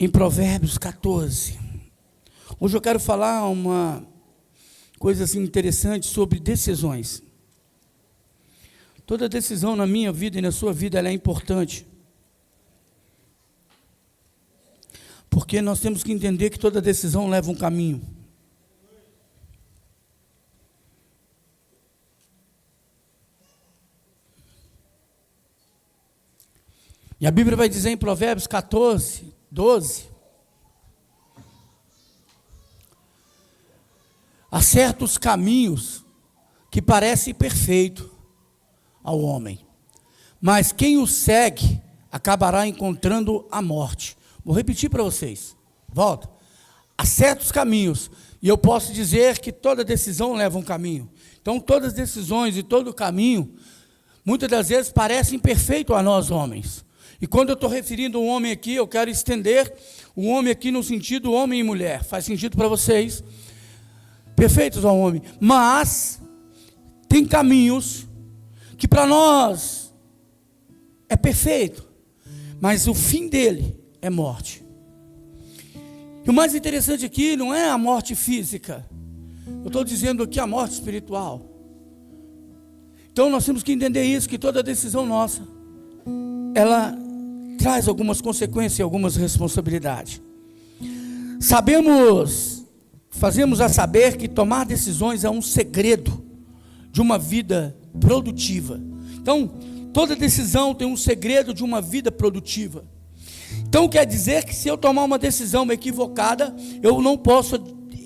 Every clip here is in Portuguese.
em Provérbios 14. Hoje eu quero falar uma coisa assim interessante sobre decisões. Toda decisão na minha vida e na sua vida, ela é importante. Porque nós temos que entender que toda decisão leva um caminho. E a Bíblia vai dizer em Provérbios 14, 12. Há certos caminhos que parecem perfeitos ao homem, mas quem o segue acabará encontrando a morte. Vou repetir para vocês. Volta. Há certos caminhos, e eu posso dizer que toda decisão leva um caminho. Então, todas as decisões e todo caminho, muitas das vezes, parecem perfeitos a nós homens. E quando eu estou referindo o homem aqui, eu quero estender o homem aqui no sentido homem e mulher. Faz sentido para vocês? Perfeitos ao homem. Mas tem caminhos que para nós é perfeito, mas o fim dele é morte. E o mais interessante aqui não é a morte física. Eu estou dizendo aqui a morte espiritual. Então nós temos que entender isso, que toda decisão nossa, ela traz algumas consequências e algumas responsabilidades. Fazemos a saber que tomar decisões é um segredo de uma vida produtiva. Então, toda decisão tem um segredo de uma vida produtiva. Então, quer dizer que se eu tomar uma decisão equivocada, eu não posso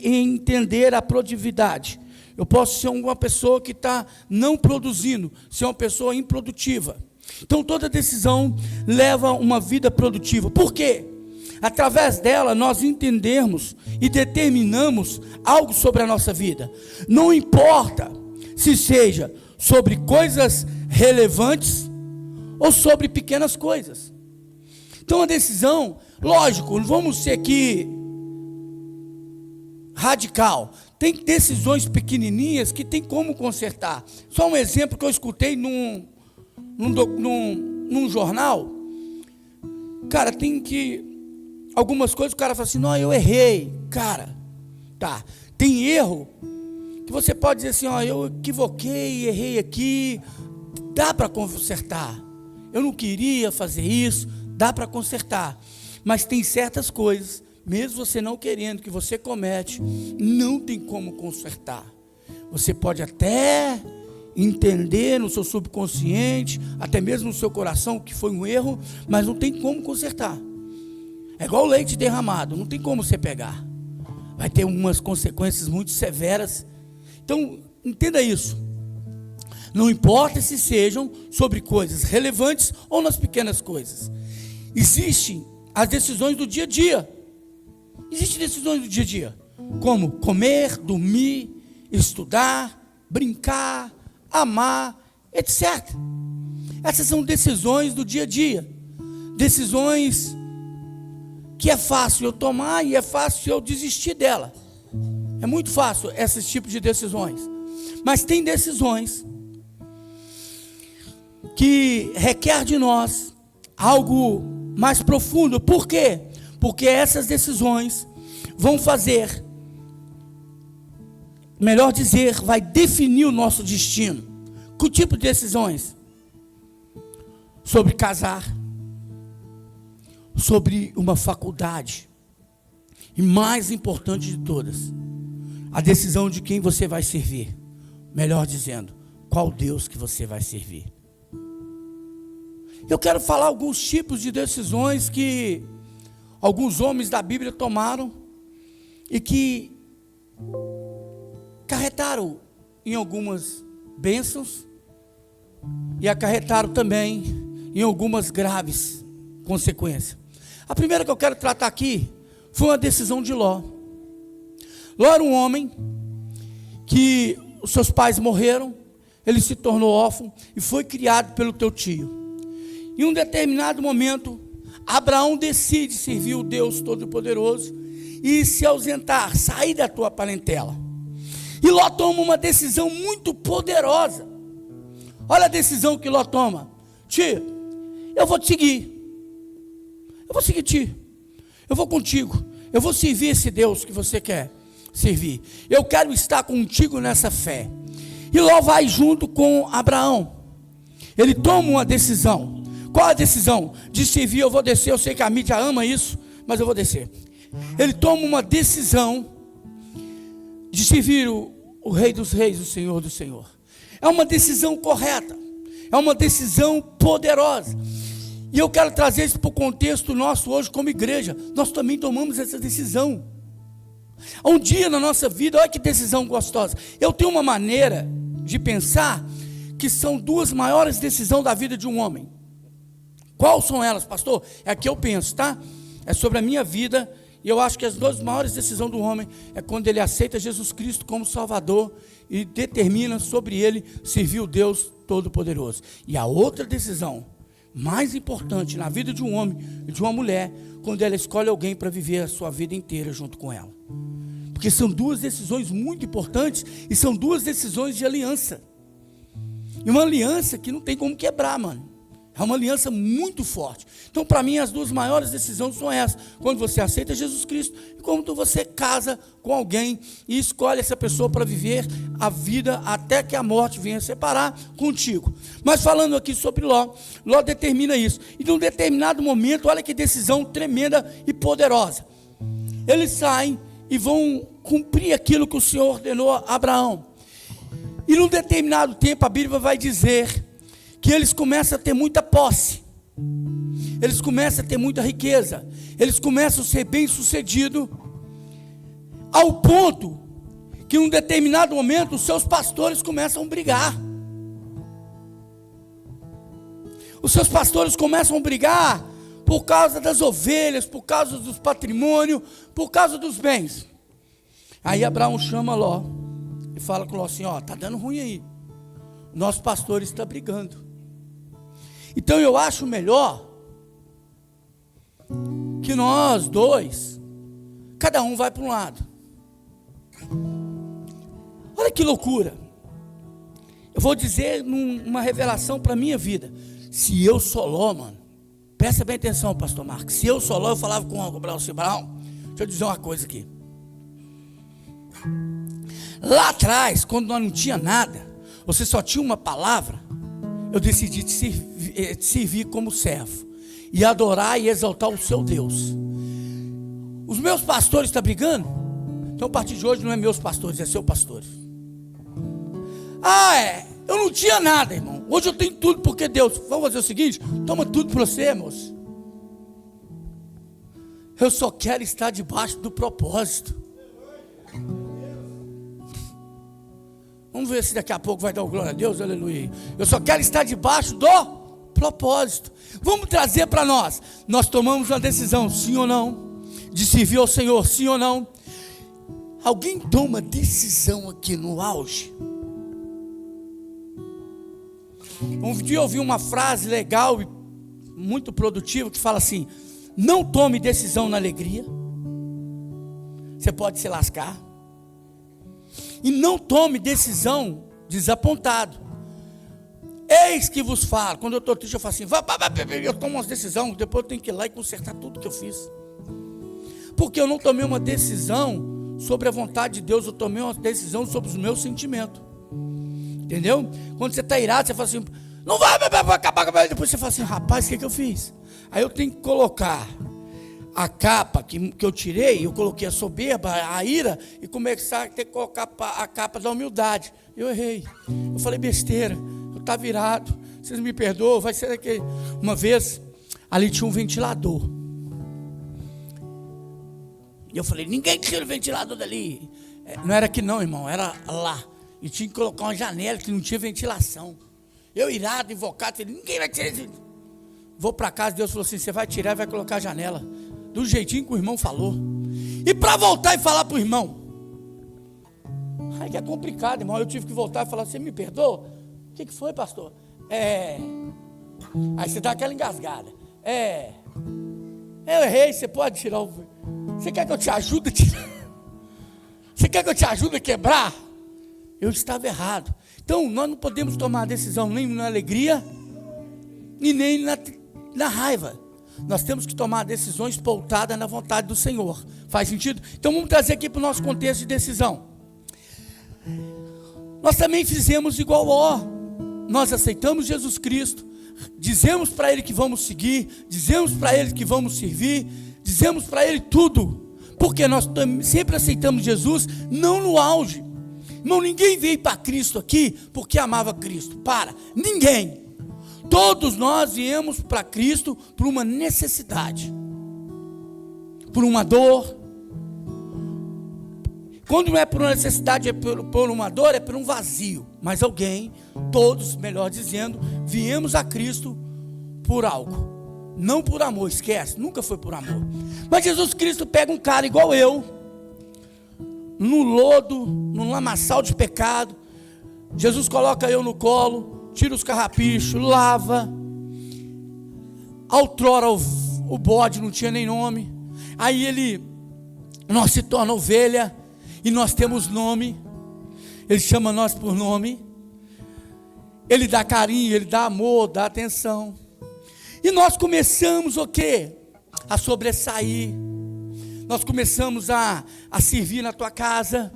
entender a produtividade. Eu posso ser uma pessoa que está não produzindo, ser uma pessoa improdutiva. Então, toda decisão leva uma vida produtiva. Por quê? Através dela, nós entendemos e determinamos algo sobre a nossa vida. Não importa se seja sobre coisas relevantes ou sobre pequenas coisas. Então, a decisão, lógico, vamos ser aqui radical. Tem decisões pequenininhas que tem como consertar. Só um exemplo que eu escutei num jornal. Cara, tem que... Algumas coisas o cara fala assim, não, eu errei. Cara, tá. Tem erro que você pode dizer assim, ó, eu equivoquei, errei aqui. Dá para consertar. Eu não queria fazer isso. Dá para consertar. Mas tem certas coisas, mesmo você não querendo, que você comete, não tem como consertar. Você pode até entender no seu subconsciente, até mesmo no seu coração, que foi um erro, mas não tem como consertar. É igual o leite derramado, não tem como você pegar. Vai ter umas consequências muito severas. Então, entenda isso. Não importa se sejam sobre coisas relevantes ou nas pequenas coisas. Existem as decisões do dia a dia. Existem decisões do dia a dia. Como comer, dormir, estudar, brincar, amar, etc. Essas são decisões do dia a dia. Decisões que é fácil eu tomar e é fácil eu desistir dela. É muito fácil esses tipos de decisões. Mas tem decisões que requer de nós algo mais profundo. Por quê? Porque essas decisões vão fazer, melhor dizer, vai definir o nosso destino. Que tipo de decisões? Sobre casar, sobre uma faculdade, e mais importante de todas, a decisão de quem você vai servir. Melhor dizendo, qual Deus que você vai servir. Eu quero falar alguns tipos de decisões que alguns homens da Bíblia tomaram e que acarretaram em algumas bênçãos e acarretaram também em algumas graves consequências. A primeira que eu quero tratar aqui foi uma decisão de Ló. Ló era um homem que os seus pais morreram, ele se tornou órfão e foi criado pelo teu tio. Em um determinado momento, Abraão decide servir o Deus Todo-Poderoso e se ausentar, sair da tua parentela. E Ló toma uma decisão muito poderosa. Olha a decisão que Ló toma. Tio, eu vou te seguir. Eu vou seguir ti. eu vou contigo, eu vou servir esse Deus que você quer servir, eu quero estar contigo nessa fé. E Ló vai junto com Abraão, ele toma uma decisão. Qual a decisão? De servir. Eu vou descer, eu sei que a mídia ama isso, mas eu vou descer. Ele toma uma decisão de servir o Rei dos Reis, o Senhor do Senhor. É uma decisão correta, é uma decisão poderosa. E eu quero trazer isso para o contexto nosso hoje como igreja. Nós também tomamos essa decisão. Há um dia na nossa vida, olha que decisão gostosa. Eu tenho uma maneira de pensar que são duas maiores decisões da vida de um homem. Quais são elas, pastor? É a que eu penso, tá? É sobre a minha vida. E eu acho que as duas maiores decisões do homem é quando ele aceita Jesus Cristo como Salvador e determina sobre ele servir o Deus Todo-Poderoso. E a outra decisão mais importante na vida de um homem e de uma mulher, quando ela escolhe alguém para viver a sua vida inteira junto com ela. Porque são duas decisões muito importantes e são duas decisões de aliança. E uma aliança que não tem como quebrar, mano. É uma aliança muito forte. Então, para mim, as duas maiores decisões são essas. Quando você aceita Jesus Cristo e quando você casa com alguém e escolhe essa pessoa para viver a vida até que a morte venha separar contigo. Mas falando aqui sobre Ló, Ló determina isso. E num determinado momento, olha que decisão tremenda e poderosa. Eles saem e vão cumprir aquilo que o Senhor ordenou a Abraão. E num determinado tempo, a Bíblia vai dizer que eles começam a ter muita posse, eles começam a ter muita riqueza, eles começam a ser bem-sucedidos, ao ponto que em um determinado momento os seus pastores começam a brigar. Os seus pastores começam a brigar por causa das ovelhas, por causa dos patrimônios, por causa dos bens. Aí Abraão chama Ló e fala com Ló assim: ó, está dando ruim aí, nosso pastor está brigando. Então eu acho melhor que nós dois, cada um vai para um lado. Olha que loucura. Eu vou dizer uma revelação para a minha vida. Se eu sou Ló, mano, presta bem atenção, pastor Marcos. Se eu sou Ló, eu falava com o Abraão assim: Abraão, deixa eu dizer uma coisa aqui. Lá atrás, quando nós não tinha nada, você só tinha uma palavra, eu decidi te servir como servo e adorar e exaltar o seu Deus. Os meus pastores estão brigando? Então a partir de hoje não é meus pastores, é seu pastor. Ah, eu não tinha nada, irmão. Hoje eu tenho tudo porque Deus. Vamos fazer o seguinte: toma tudo para você, moço. Eu só quero estar debaixo do propósito. Vamos ver se daqui a pouco vai dar glória a Deus, aleluia. Eu só quero estar debaixo do propósito. Vamos trazer para nós. Nós tomamos uma decisão, sim ou não, de servir ao Senhor, sim ou não. Alguém toma decisão aqui no auge? Um dia eu ouvi uma frase legal e muito produtiva que fala assim: não tome decisão na alegria, você pode se lascar. E não tome decisão desapontado. Eis que vos falo. Quando eu estou triste, eu falo assim: eu tomo uma decisão, depois eu tenho que ir lá e consertar tudo que eu fiz. Porque eu não tomei uma decisão sobre a vontade de Deus, eu tomei uma decisão sobre os meus sentimentos. Entendeu? Quando você está irado, você fala assim: não vai acabar. Depois você fala assim: rapaz, o que eu fiz? Aí eu tenho que colocar a capa que eu tirei, eu coloquei a soberba, a ira, e começar a ter que colocar a capa da humildade. Eu errei, eu falei besteira, eu estava virado, vocês me perdoam, vai ser daquele. Uma vez, ali tinha um ventilador, e eu falei: ninguém tira o ventilador dali. Não era aqui não, irmão, era lá, e tinha que colocar uma janela que não tinha ventilação. Eu irado, invocado, falei: ninguém vai tirar esse. Vou para casa, Deus falou assim: você vai tirar e vai colocar a janela do jeitinho que o irmão falou. E para voltar e falar para o irmão, aí que é complicado, irmão. Eu tive que voltar e falar: você me perdoa? O que foi, pastor? Aí você dá aquela engasgada. Eu errei, você pode tirar o. Você quer que eu te ajude a tirar? Você quer que eu te ajude a quebrar? Eu estava errado. Então nós não podemos tomar decisão nem na alegria e nem na raiva. nós temos que tomar decisões pautadas na vontade do Senhor. Faz sentido? Então vamos trazer aqui para o nosso contexto de decisão. Nós também fizemos igual Ló. Nós aceitamos Jesus Cristo, dizemos para Ele que vamos seguir, dizemos para Ele que vamos servir, dizemos para Ele tudo, porque nós sempre aceitamos Jesus, não no auge. Irmão, ninguém veio para Cristo aqui porque amava Cristo. Ninguém. Todos nós viemos para Cristo por uma necessidade, por uma dor. Quando não é por uma necessidade, é por uma dor, é por um vazio. Mas alguém, todos, melhor dizendo, viemos a Cristo por algo. Não por amor, esquece, nunca foi por amor. Mas Jesus Cristo pega um cara igual eu, no lodo, no lamaçal de pecado. Jesus coloca eu no colo, tira os carrapichos, lava. Outrora o bode não tinha nem nome. Aí nós se torna ovelha. E nós temos nome, Ele chama nós por nome, Ele dá carinho, Ele dá amor, dá atenção, e nós começamos o quê? A sobressair, nós começamos a servir na tua casa,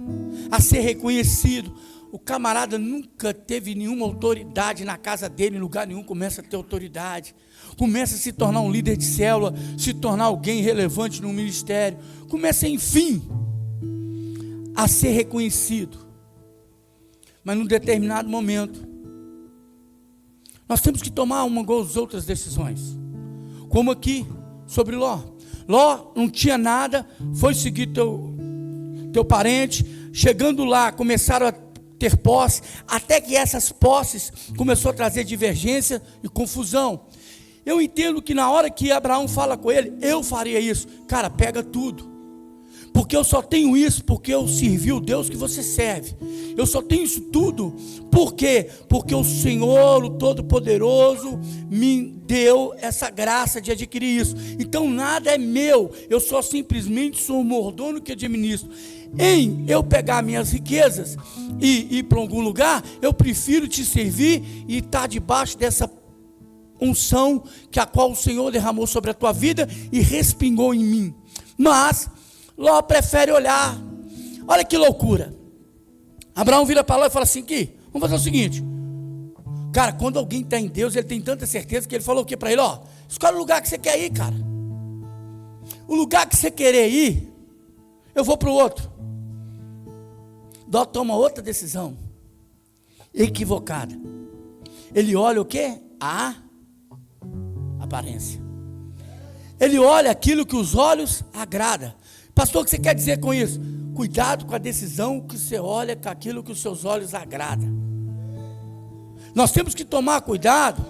a ser reconhecido. O camarada nunca teve nenhuma autoridade na casa dele, em lugar nenhum, começa a ter autoridade, começa a se tornar um líder de célula, se tornar alguém relevante no ministério, começa enfim a ser reconhecido. Mas num determinado momento nós temos que tomar umas outras decisões, como aqui sobre Ló. Ló não tinha nada, foi seguir teu parente. Chegando lá, começaram a ter posse, até que essas posses começou a trazer divergência e confusão. Eu entendo que na hora que Abraão fala com ele, eu faria isso. Cara, pega tudo, porque eu só tenho isso porque eu servi o Deus que você serve. Eu só tenho isso tudo, por quê? Porque o Senhor, o Todo-Poderoso, me deu essa graça de adquirir isso. Então nada é meu, eu só simplesmente sou um mordomo que administro. Em eu pegar minhas riquezas e ir para algum lugar, eu prefiro te servir e estar debaixo dessa unção que a qual o Senhor derramou sobre a tua vida e respingou em mim. Mas Ló prefere olhar. Olha que loucura. Abraão vira para Ló e fala assim: aqui, vamos fazer o seguinte. Cara, quando alguém está em Deus, ele tem tanta certeza que ele falou o que para ele? Ó, escolhe o lugar que você quer ir, cara. O lugar que você querer ir, eu vou para o outro. Ló toma outra decisão equivocada. Ele olha o quê? A aparência. Ele olha aquilo que os olhos agradam. Pastor, o que você quer dizer com isso? Cuidado com a decisão que você olha, com aquilo que os seus olhos agradam. Nós temos que tomar cuidado,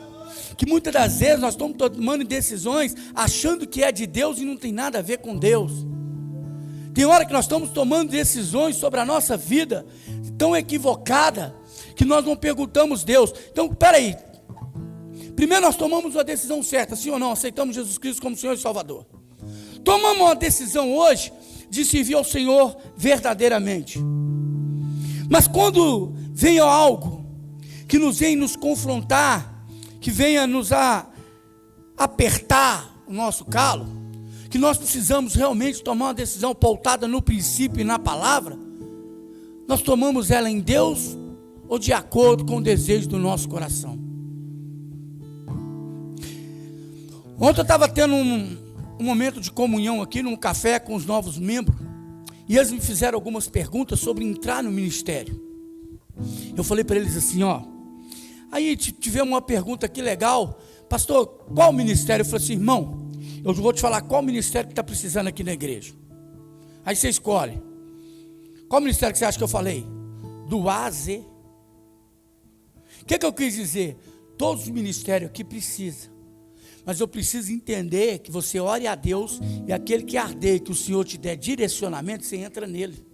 que muitas das vezes nós estamos tomando decisões achando que é de Deus e não tem nada a ver com Deus. Tem hora que nós estamos tomando decisões sobre a nossa vida tão equivocada que nós não perguntamos Deus. Então, peraí. Primeiro nós tomamos uma decisão certa, sim ou não? Aceitamos Jesus Cristo como Senhor e Salvador. Tomamos uma decisão hoje de servir ao Senhor verdadeiramente. Mas quando vem algo que nos vem nos confrontar, que venha nos apertar o nosso calo, que nós precisamos realmente tomar uma decisão pautada no princípio e na palavra, nós tomamos ela em Deus ou de acordo com o desejo do nosso coração. Ontem eu estava tendo um momento de comunhão aqui num café com os novos membros, e eles me fizeram algumas perguntas sobre entrar no ministério. Eu falei para eles assim, ó, aí tivemos uma pergunta aqui legal: pastor, qual ministério? Eu falei assim: irmão, eu vou te falar qual ministério que está precisando aqui na igreja. Aí você escolhe. Qual ministério que você acha que eu falei? Do A a Z. O que eu quis dizer? Todos os ministérios aqui precisam. Mas eu preciso entender que você ore a Deus, e aquele que arder, que o Senhor te der direcionamento, você entra nele.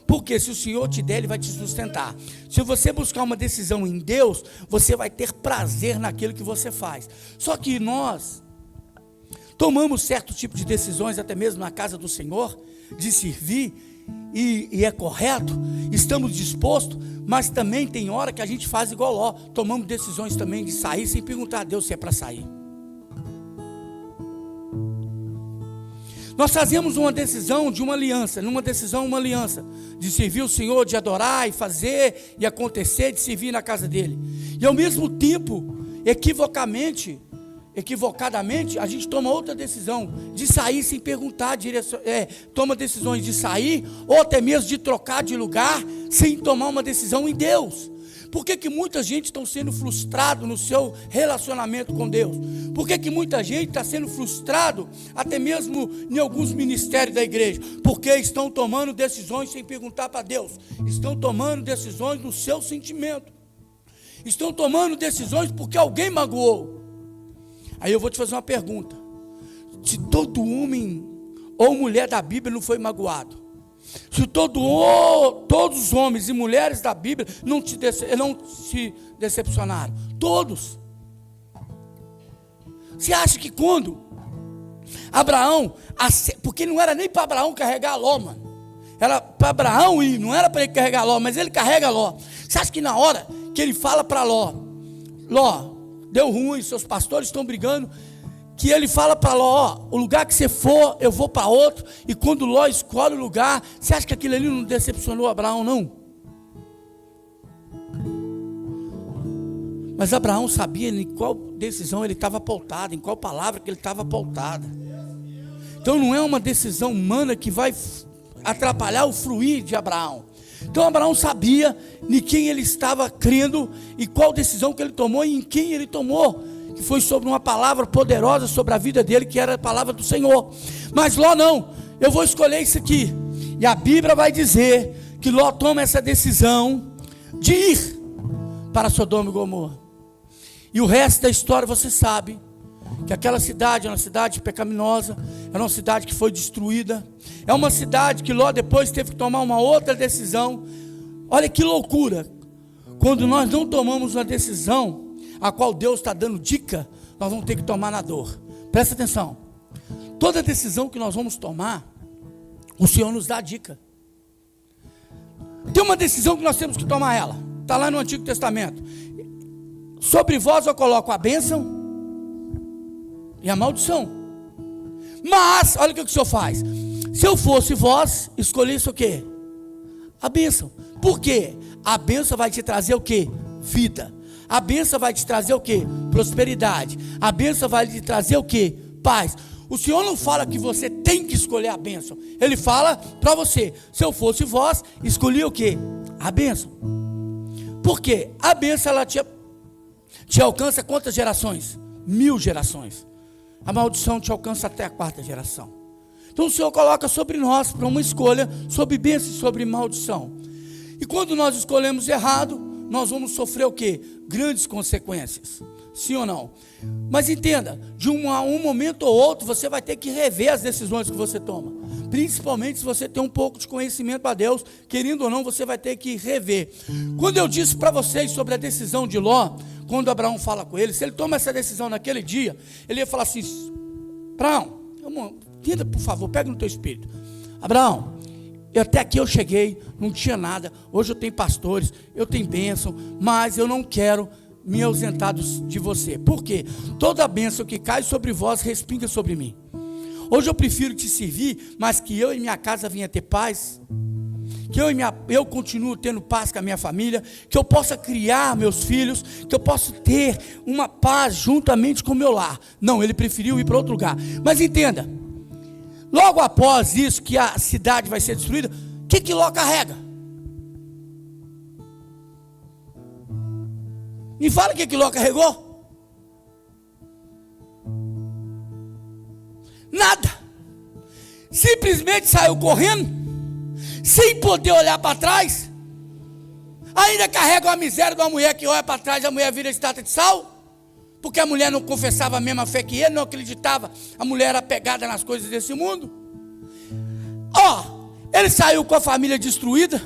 Porque se o Senhor te der, Ele vai te sustentar. Se você buscar uma decisão em Deus, você vai ter prazer naquilo que você faz. Só que nós tomamos certo tipo de decisões, até mesmo na casa do Senhor, de servir, e é correto, estamos dispostos, mas também tem hora que a gente faz igual Ló, tomamos decisões também de sair sem perguntar a Deus se é para sair. Nós fazemos uma decisão de uma aliança, uma aliança, de servir o Senhor, de adorar e fazer e acontecer, de servir na casa dele. E ao mesmo tempo, equivocadamente, a gente toma outra decisão, de sair sem perguntar, toma decisões de sair, ou até mesmo de trocar de lugar, sem tomar uma decisão em Deus. Por que muita gente está sendo frustrado no seu relacionamento com Deus? Por que muita gente está sendo frustrado, até mesmo em alguns ministérios da igreja? Porque estão tomando decisões sem perguntar para Deus, estão tomando decisões no seu sentimento, estão tomando decisões porque alguém magoou. Aí eu vou te fazer uma pergunta: se todo homem ou mulher da Bíblia não foi magoado, se todos os homens e mulheres da Bíblia não se decepcionaram, todos, você acha que quando Abraão, porque não era nem para Abraão carregar Ló, mano, era para Abraão ir, não era para ele carregar Ló, mas ele carrega Ló. Você acha que na hora que ele fala para Ló, deu ruim, seus pastores estão brigando, que ele fala para Ló, o lugar que você for, eu vou para outro, e quando Ló escolhe o lugar, você acha que aquilo ali não decepcionou Abraão, não? Mas Abraão sabia em qual decisão ele estava pautado, em qual palavra que ele estava pautado. Então não é uma decisão humana que vai atrapalhar o fluir de Abraão. Então Abraão sabia em quem ele estava crendo, e qual decisão que ele tomou e em quem ele tomou, que foi sobre uma palavra poderosa sobre a vida dele, que era a palavra do Senhor. Mas Ló não, eu vou escolher isso aqui. E a Bíblia vai dizer que Ló toma essa decisão de ir para Sodoma e Gomorra. E o resto da história você sabe, que aquela cidade é uma cidade pecaminosa, é uma cidade que foi destruída, é uma cidade que Ló depois teve que tomar uma outra decisão. Olha que loucura, quando nós não tomamos uma decisão a qual Deus está dando dica, nós vamos ter que tomar na dor. Presta atenção, toda decisão que nós vamos tomar, o Senhor nos dá dica. Tem uma decisão que nós temos que tomar ela, está lá no Antigo Testamento: sobre vós eu coloco a bênção e a maldição. Mas, olha o que o Senhor faz: se eu fosse vós, escolhesse o quê? A bênção. Por quê? A bênção vai te trazer o quê? Vida. A bênção vai te trazer o quê? Prosperidade. A bênção vai te trazer o quê? Paz. O Senhor não fala que você tem que escolher a bênção. Ele fala para você: se eu fosse vós, escolhi o quê? A bênção. Por quê? A bênção, ela te alcança quantas gerações? 1000 gerações. A maldição te alcança até a 4ª geração. Então o Senhor coloca sobre nós, para uma escolha, sobre bênção e sobre maldição. E quando nós escolhemos errado, nós vamos sofrer o quê? Grandes consequências. Sim ou não? Mas entenda, de um momento ou outro, você vai ter que rever as decisões que você toma. Principalmente se você tem um pouco de conhecimento a Deus, querendo ou não, você vai ter que rever. Quando eu disse para vocês sobre a decisão de Ló, quando Abraão fala com ele, se ele toma essa decisão naquele dia, ele ia falar assim: Abraão, entenda, por favor, pega no teu espírito. Abraão, até aqui eu cheguei, não tinha nada, hoje eu tenho pastores, eu tenho bênção, mas eu não quero me ausentar de você. Por quê? Toda a bênção que cai sobre vós respinga sobre mim. Hoje eu prefiro te servir, mas que eu e minha casa venha ter paz, que eu continuo tendo paz com a minha família, que eu possa criar meus filhos, que eu possa ter uma paz juntamente com o meu lar. Não, ele preferiu ir para outro lugar. Mas entenda, logo após isso, que a cidade vai ser destruída, o que Ló carrega? Me fala o que Ló carregou? Nada. Simplesmente saiu correndo, sem poder olhar para trás. Ainda carrega uma miséria de uma mulher que olha para trás, a mulher vira estátua de sal, porque a mulher não confessava a mesma fé que ele, não acreditava, a mulher era pegada nas coisas desse mundo. Ele saiu com a família destruída,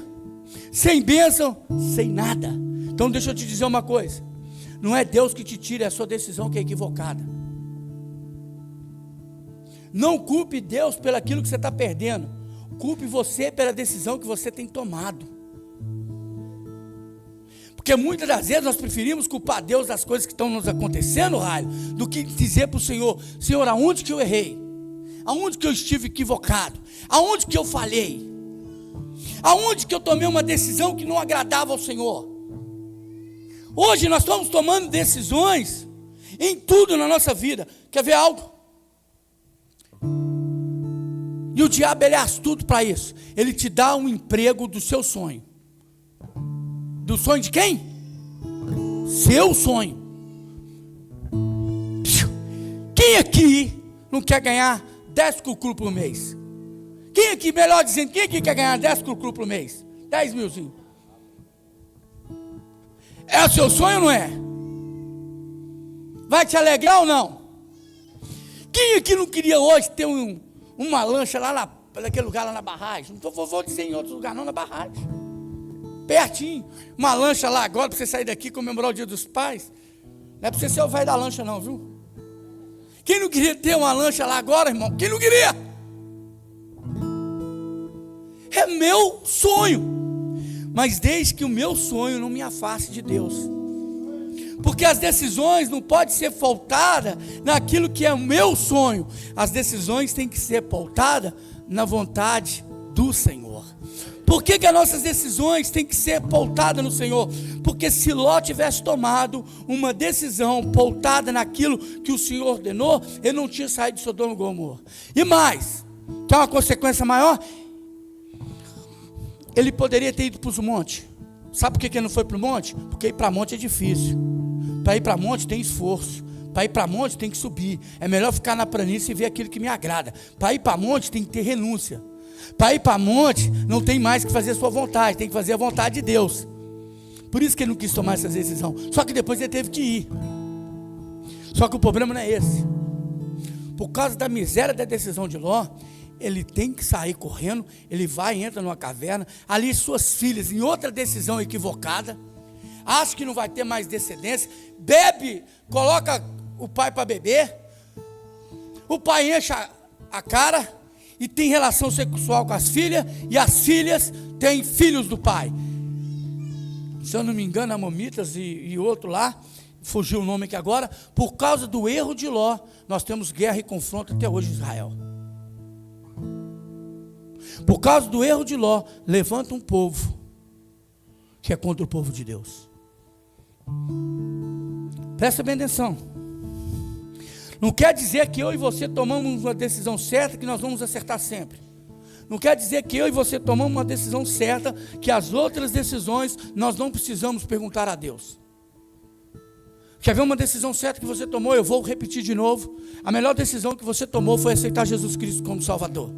sem bênção, sem nada. Então deixa eu te dizer uma coisa: não é Deus que te tira, é a sua decisão que é equivocada. Não culpe Deus pelo aquilo que você está perdendo, culpe você pela decisão que você tem tomado. Porque muitas das vezes nós preferimos culpar Deus das coisas que estão nos acontecendo, raio, do que dizer para o Senhor: Senhor, aonde que eu errei? Aonde que eu estive equivocado? Aonde que eu falhei? Aonde que eu tomei uma decisão que não agradava ao Senhor? Hoje nós estamos tomando decisões em tudo na nossa vida. Quer ver algo? E o diabo, ele é astuto para isso. Ele te dá um emprego do seu sonho. Do sonho de quem? Seu sonho. Quem aqui não quer ganhar 10 cucru por mês? Quem aqui, melhor dizendo, quem aqui quer ganhar 10 cucru por mês? 10 milzinho. É o seu sonho ou não é? Vai te alegrar ou não? Quem aqui não queria hoje ter uma lancha lá naquele lugar lá na barragem? Não vou dizer em outro lugar não, na barragem. Pertinho. Uma lancha lá agora para você sair daqui e comemorar o Dia dos Pais. Não é para você ser o velho da lancha não, viu? Quem não queria ter uma lancha lá agora, irmão? Quem não queria? É meu sonho. Mas desde que o meu sonho não me afaste de Deus. Porque as decisões não podem ser pautadas naquilo que é o meu sonho. As decisões têm que ser pautadas na vontade do Senhor. Por que as nossas decisões têm que ser pautadas no Senhor? Porque se Ló tivesse tomado uma decisão pautada naquilo que o Senhor ordenou, ele não tinha saído de Sodoma e Gomorra. E mais, que é uma consequência maior, ele poderia ter ido para os montes. Sabe por que ele não foi para o monte? Porque ir para monte é difícil. Para ir para monte tem esforço. Para ir para monte tem que subir. É melhor ficar na planície e ver aquilo que me agrada. Para ir para monte tem que ter renúncia. Para ir para monte não tem mais que fazer a sua vontade, tem que fazer a vontade de Deus. Por isso que ele não quis tomar essa decisão. Só que depois ele teve que ir. Só que o problema não é esse. Por causa da miséria da decisão de Ló, ele tem que sair correndo. Ele vai e entra numa caverna. Ali suas filhas, em outra decisão equivocada, acha que não vai ter mais descendência, bebe, coloca o pai para beber, o pai enche a cara e tem relação sexual com as filhas, e as filhas têm filhos do pai. Se eu não me engano, Amonitas e outro lá, fugiu o nome aqui agora. Por causa do erro de Ló, nós temos guerra e confronto até hoje em Israel. Por causa do erro de Ló, levanta um povo que é contra o povo de Deus. Presta bem atenção. Não quer dizer que eu e você tomamos uma decisão certa que nós vamos acertar sempre. Não quer dizer que eu e você tomamos uma decisão certa que as outras decisões nós não precisamos perguntar a Deus. Quer ver uma decisão certa que você tomou? Eu vou repetir de novo. A melhor decisão que você tomou foi aceitar Jesus Cristo como Salvador.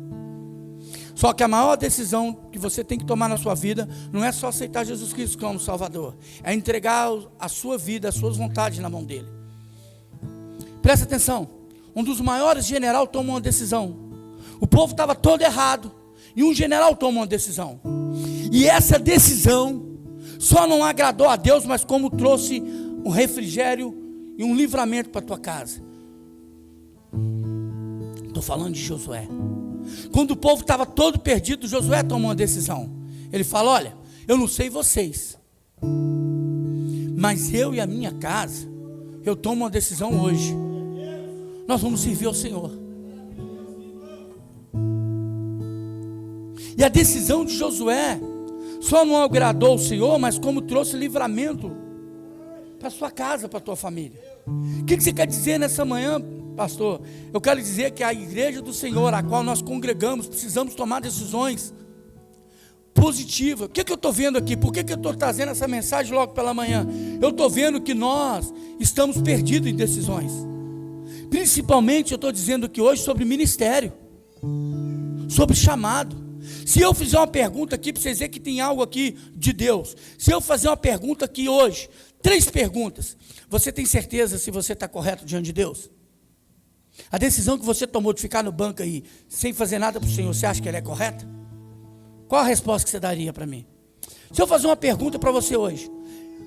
Só que a maior decisão que você tem que tomar na sua vida não é só aceitar Jesus Cristo como Salvador, é entregar a sua vida, as suas vontades na mão dele. Presta atenção, um dos maiores generais tomou uma decisão. O povo estava todo errado e um general tomou uma decisão. E essa decisão só não agradou a Deus, mas como trouxe um refrigério e um livramento para a tua casa. Estou falando de Josué. Quando o povo estava todo perdido, Josué tomou uma decisão. Ele fala: olha, eu não sei vocês, mas eu e a minha casa, eu tomo uma decisão hoje. Nós vamos servir ao Senhor. E a decisão de Josué só não agradou o Senhor, mas como trouxe livramento para a sua casa, para a tua família. O que você quer dizer nessa manhã, pastor? Eu quero dizer que a igreja do Senhor, a qual nós congregamos, precisamos tomar decisões positivas. O que eu estou vendo aqui? Por que eu estou trazendo essa mensagem logo pela manhã? Eu estou vendo que nós estamos perdidos em decisões. Principalmente eu estou dizendo aqui hoje sobre ministério, sobre chamado. Se eu fizer uma pergunta aqui, para vocês verem que tem algo aqui de Deus. Se eu fazer uma pergunta aqui hoje, 3 perguntas. Você tem certeza se você está correto diante de Deus? A decisão que você tomou de ficar no banco aí, sem fazer nada para o Senhor, você acha que ela é correta? Qual a resposta que você daria para mim? Se eu fazer uma pergunta para você hoje,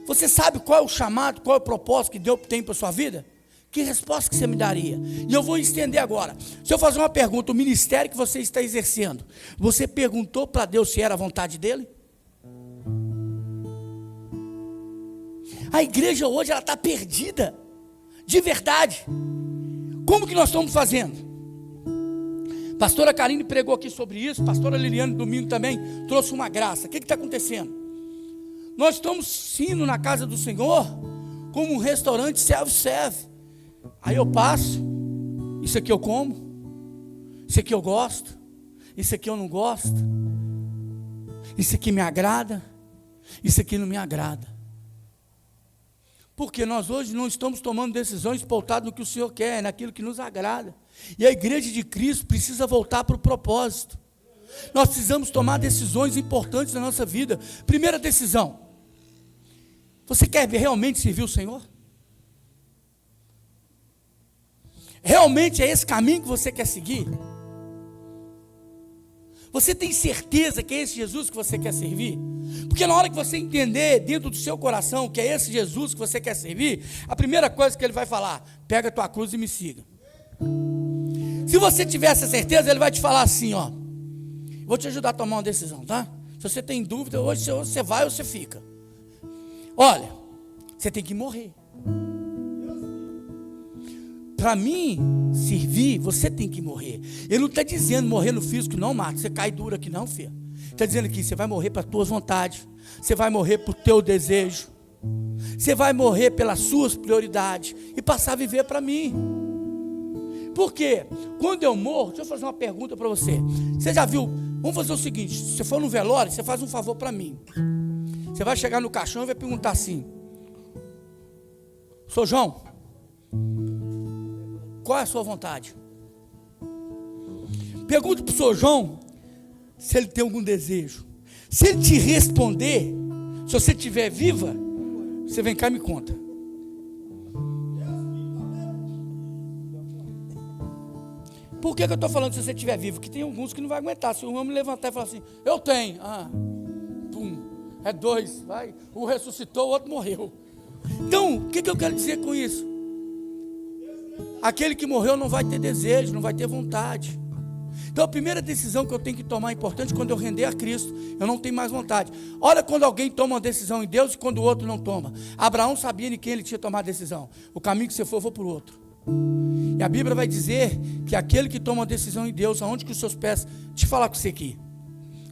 você sabe qual é o chamado, qual é o propósito que Deus tem para a sua vida? Que resposta que você me daria? E eu vou estender agora. Se eu fazer uma pergunta, o ministério que você está exercendo, você perguntou para Deus se era a vontade dele? A igreja hoje ela está perdida, de verdade. Como que nós estamos fazendo? Pastora Karine pregou aqui sobre isso, pastora Liliane domingo também trouxe uma graça. O que está acontecendo? Nós estamos indo na casa do Senhor como um restaurante self-serve. Aí eu passo, isso aqui eu como, isso aqui eu gosto, isso aqui eu não gosto, isso aqui me agrada, isso aqui não me agrada. Porque nós hoje não estamos tomando decisões pautadas no que o Senhor quer, naquilo que nos agrada. E a igreja de Cristo precisa voltar para o propósito. Nós precisamos tomar decisões importantes na nossa vida. Primeira decisão: você quer realmente servir o Senhor? Realmente é esse caminho que você quer seguir? Você tem certeza que é esse Jesus que você quer servir? Porque na hora que você entender dentro do seu coração que é esse Jesus que você quer servir, a primeira coisa que ele vai falar: pega a tua cruz e me siga. Se você tiver essa certeza, ele vai te falar assim, ó: vou te ajudar a tomar uma decisão, tá? Se você tem dúvida, hoje você vai ou você fica. Olha, você tem que morrer. Para mim servir, você tem que morrer. Ele não está dizendo morrer no físico, não, Marcos, você cai duro aqui, não, filho. Está dizendo aqui, você vai morrer para as tuas vontades, você vai morrer para o teu desejo, você vai morrer pelas suas prioridades e passar a viver para mim. Por quê? Quando eu morro, deixa eu fazer uma pergunta para você. Você já viu? Vamos fazer o seguinte: se você for no velório, você faz um favor para mim. Você vai chegar no caixão e vai perguntar assim: Sr. João, qual é a sua vontade? Pergunta para o Sr. João se ele tem algum desejo. Se ele te responder, se você estiver viva, você vem cá e me conta. Por que eu estou falando se você estiver vivo? Porque tem alguns que não vai aguentar. Se o homem levantar e falar assim: eu tenho. Pum, é 2, vai. Um ressuscitou, o outro morreu. Então, o que eu quero dizer com isso? Aquele que morreu não vai ter desejo, não vai ter vontade. Então a primeira decisão que eu tenho que tomar é importante. Quando eu render a Cristo, eu não tenho mais vontade. Olha quando alguém toma uma decisão em Deus e quando o outro não toma. Abraão sabia de quem ele tinha tomado a decisão. O caminho que você for, eu vou para o outro. E a Bíblia vai dizer que aquele que toma uma decisão em Deus, aonde que os seus pés... Deixa eu falar com você aqui.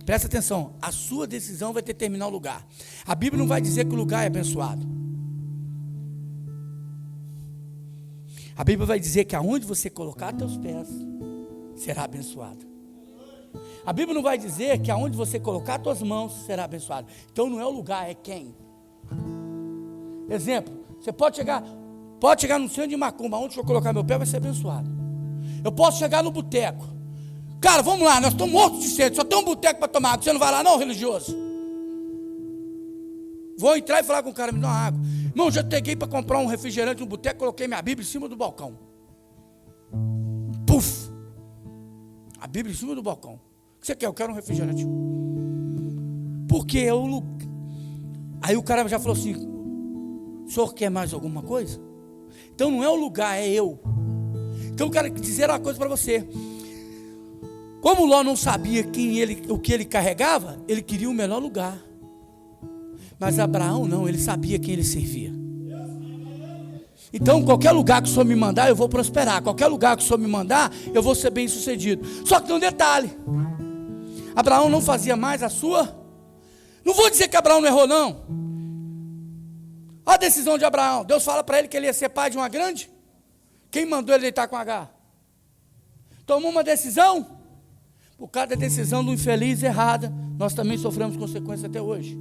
Presta atenção, a sua decisão vai determinar o lugar. A Bíblia não vai dizer que o lugar é abençoado. A Bíblia vai dizer que aonde você colocar teus pés, será abençoado. A Bíblia não vai dizer que aonde você colocar tuas mãos, será abençoado. Então não é o lugar, é quem. Exemplo, você pode chegar no centro de Macumba, onde eu colocar meu pé vai ser abençoado. Eu posso chegar no boteco. Cara, vamos lá, nós estamos mortos de sede, só tem um boteco para tomar água. Você não vai lá não, religioso? Vou entrar e falar com o cara, me dá uma água. Irmão, já peguei para comprar um refrigerante no boteco, coloquei minha Bíblia em cima do balcão. Puf! A Bíblia em cima do balcão. O que você quer? Eu quero um refrigerante. Porque é o lugar. Aí o cara já falou assim: o senhor quer mais alguma coisa? Então não é o lugar, é eu. Então eu quero dizer uma coisa para você. Como Ló não sabia o que ele carregava, ele queria o melhor lugar. Mas Abraão não, ele sabia quem ele servia. Então qualquer lugar que o Senhor me mandar, eu vou prosperar. Qualquer lugar que o Senhor me mandar, eu vou ser bem sucedido. Só que tem um detalhe: Abraão não fazia mais a sua. Não vou dizer que Abraão não errou, não. Olha a decisão de Abraão. Deus fala para ele que ele ia ser pai de uma grande. Quem mandou ele deitar com Agar? Tomou uma decisão. Por causa da decisão do infeliz errada, nós também sofremos consequências até hoje.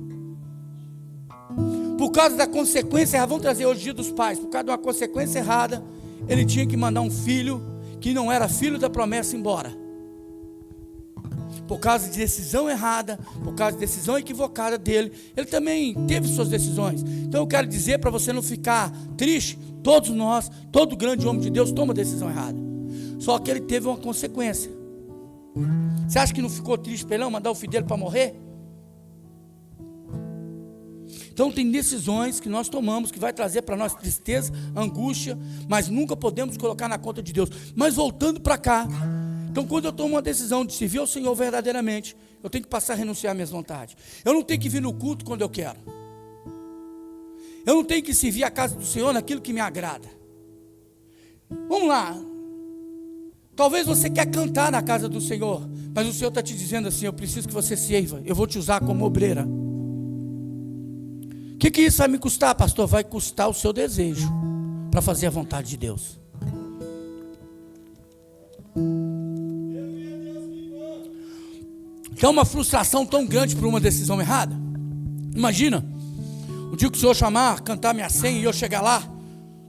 Por causa da consequência errada, vamos trazer hoje o dia dos pais. Por causa de uma consequência errada, ele tinha que mandar um filho que não era filho da promessa embora. Por causa de decisão errada, por causa de decisão equivocada dele, ele também teve suas decisões. Então eu quero dizer para você não ficar triste, todos nós, todo grande homem de Deus toma decisão errada. Só que ele teve uma consequência. Você acha que não ficou triste para ele não mandar o filho dele para morrer? Então tem decisões que nós tomamos que vai trazer para nós tristeza, angústia, mas nunca podemos colocar na conta de Deus. Mas voltando para cá, então quando eu tomo uma decisão de servir ao Senhor verdadeiramente, eu tenho que passar a renunciar às minhas vontades. Eu não tenho que vir no culto quando eu quero. Eu não tenho que servir a casa do Senhor naquilo que me agrada. Vamos lá. Talvez você quer cantar na casa do Senhor, mas o Senhor está te dizendo assim: eu preciso que você sirva, eu vou te usar como obreira. O que isso vai me custar, pastor? Vai custar o seu desejo para fazer a vontade de Deus. É uma frustração tão grande por uma decisão errada. Imagina, o dia que o Senhor chamar, cantar minha senha e eu chegar lá: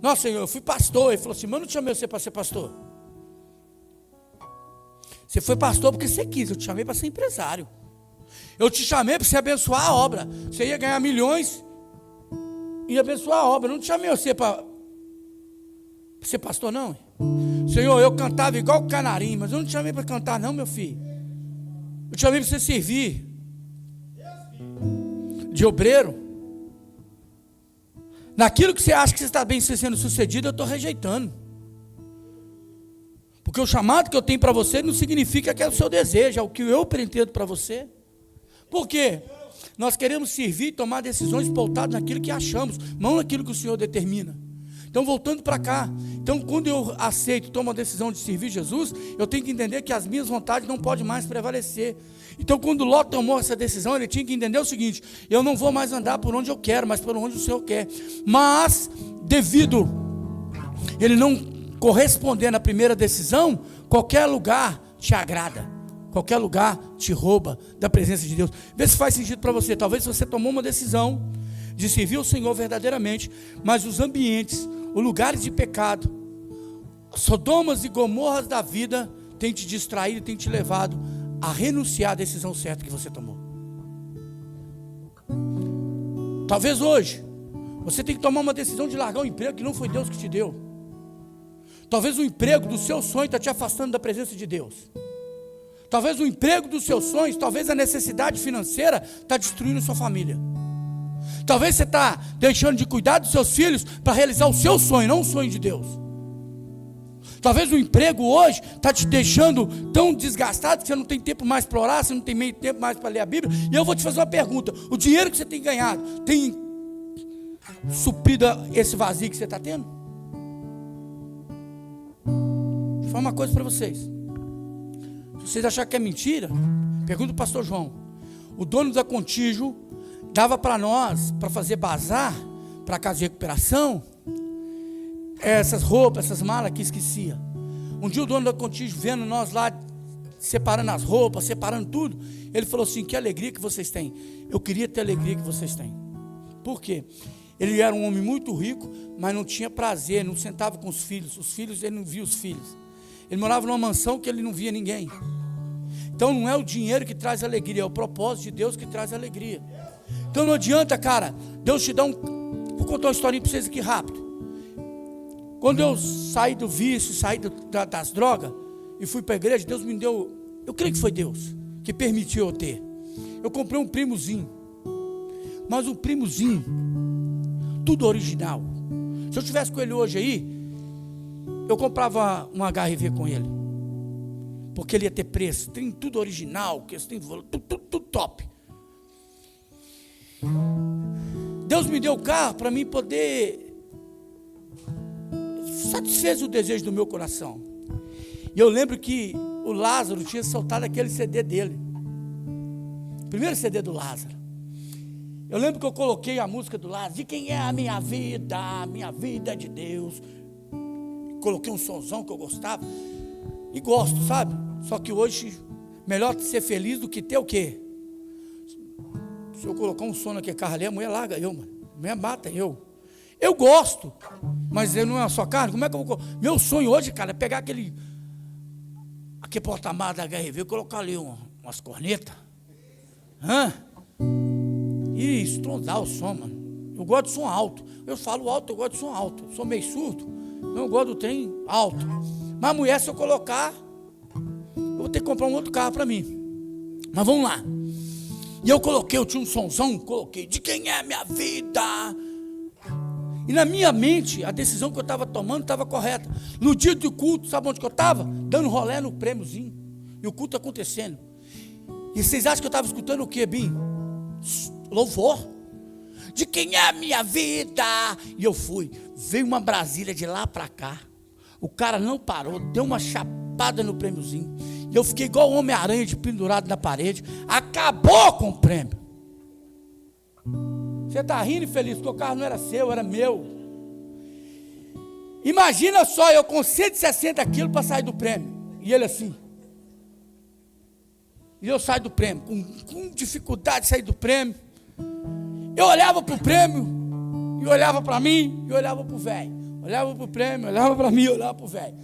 nossa, Senhor, eu fui pastor. Ele falou assim: mas eu não te chamei você para ser pastor. Você foi pastor porque você quis, eu te chamei para ser empresário. Eu te chamei para você abençoar a obra. Você ia ganhar milhões e abençoar a obra. Eu não te chamei você para ser pastor, não. Senhor, eu cantava igual o canarinho, mas eu não te chamei para cantar, não, meu filho. Eu te chamei para você servir de obreiro. Naquilo que você acha que você está bem sendo sucedido, eu estou rejeitando. Porque o chamado que eu tenho para você não significa que é o seu desejo, é o que eu pretendo para você. Por quê? Nós queremos servir e tomar decisões pautadas naquilo que achamos, não naquilo que o Senhor determina. Então, voltando para cá, então, quando eu aceito, tomo a decisão de servir Jesus, eu tenho que entender que as minhas vontades não podem mais prevalecer. Então, quando Ló tomou essa decisão, ele tinha que entender o seguinte: eu não vou mais andar por onde eu quero, mas por onde o Senhor quer. Mas, devido ele não corresponder na primeira decisão, qualquer lugar te agrada, qualquer lugar te rouba da presença de Deus. Vê se faz sentido para você. Talvez você tomou uma decisão de servir o Senhor verdadeiramente, mas os ambientes, os lugares de pecado, Sodomas e Gomorras da vida têm te distraído, têm te levado a renunciar à decisão certa que você tomou. Talvez hoje você tenha que tomar uma decisão de largar um emprego que não foi Deus que te deu. Talvez o emprego do seu sonho está te afastando da presença de Deus. Talvez o emprego dos seus sonhos, talvez a necessidade financeira está destruindo a sua família. Talvez você está deixando de cuidar dos seus filhos para realizar o seu sonho, não o sonho de Deus. Talvez o emprego hoje está te deixando tão desgastado que você não tem tempo mais para orar, você não tem meio tempo mais para ler a Bíblia. E eu vou te fazer uma pergunta: o dinheiro que você tem ganhado tem suprido esse vazio que você está tendo? Vou falar uma coisa para vocês. Se vocês acharem que é mentira, pergunta o pastor João. O dono da Contígio dava para nós, para fazer bazar, para a casa de recuperação, essas roupas, essas malas que esquecia. Um dia o dono da Contígio, vendo nós lá, separando as roupas, separando tudo, ele falou assim: que alegria que vocês têm. Eu queria ter a alegria que vocês têm. Por quê? Ele era um homem muito rico, mas não tinha prazer, não sentava com os filhos ele não via os filhos. Ele morava numa mansão que ele não via ninguém. Então não é o dinheiro que traz alegria, é o propósito de Deus que traz alegria. Então não adianta, cara, Deus te dá Vou contar uma historinha para vocês aqui rápido. Quando eu saí do vício, saí das drogas e fui para a igreja, Deus me deu, eu creio que foi Deus que permitiu eu ter. Eu comprei um primozinho, mas um primozinho, tudo original. Se eu tivesse com ele hoje aí, eu comprava um HRV com ele, porque ele ia ter preço, tem tudo original, tudo top. Deus me deu o carro para mim poder, satisfez o desejo do meu coração. E eu lembro que o Lázaro tinha soltado aquele CD dele, o primeiro CD do Lázaro. Eu lembro que eu coloquei a música do Lázaro: de quem é a minha vida é de Deus. Coloquei um sonzão que eu gostava e gosto, sabe? Só que hoje, melhor ser feliz do que ter o quê? Se eu colocar um som naquele carro ali, a mulher larga eu, mano. A mulher mata eu. Eu gosto, mas eu não é a sua carne. Como é que eu vou? Meu sonho hoje, cara, é pegar aquele porta-malas da HRV, colocar ali umas cornetas, e estrondar o som, mano. Eu gosto de som alto. Eu falo alto, eu gosto de som alto. Eu sou meio surdo, então eu gosto do trem alto. Mas a mulher, se eu colocar, eu vou ter que comprar um outro carro para mim. Mas vamos lá. E eu tinha um sonzão, coloquei: de quem é a minha vida? E na minha mente, a decisão que eu estava tomando estava correta. No dia do culto, sabe onde que eu estava? Dando rolé no prêmiozinho. E o culto acontecendo. E vocês acham que eu estava escutando o quê, Bim? Louvor. De quem é a minha vida? E eu fui. Veio uma Brasília de lá para cá. O cara não parou, deu uma lapada no prêmiozinho. E eu fiquei igual o Homem-Aranha de pendurado na parede. Acabou com o prêmio. Você está rindo e feliz, porque o carro não era seu, era meu. Imagina só, eu com 160 quilos para sair do prêmio. E ele assim. E eu saio do prêmio, com dificuldade de sair do prêmio. Eu olhava para o prêmio, e olhava para mim, e olhava para o velho. Olhava para o prêmio, olhava para mim, olhava para o velho.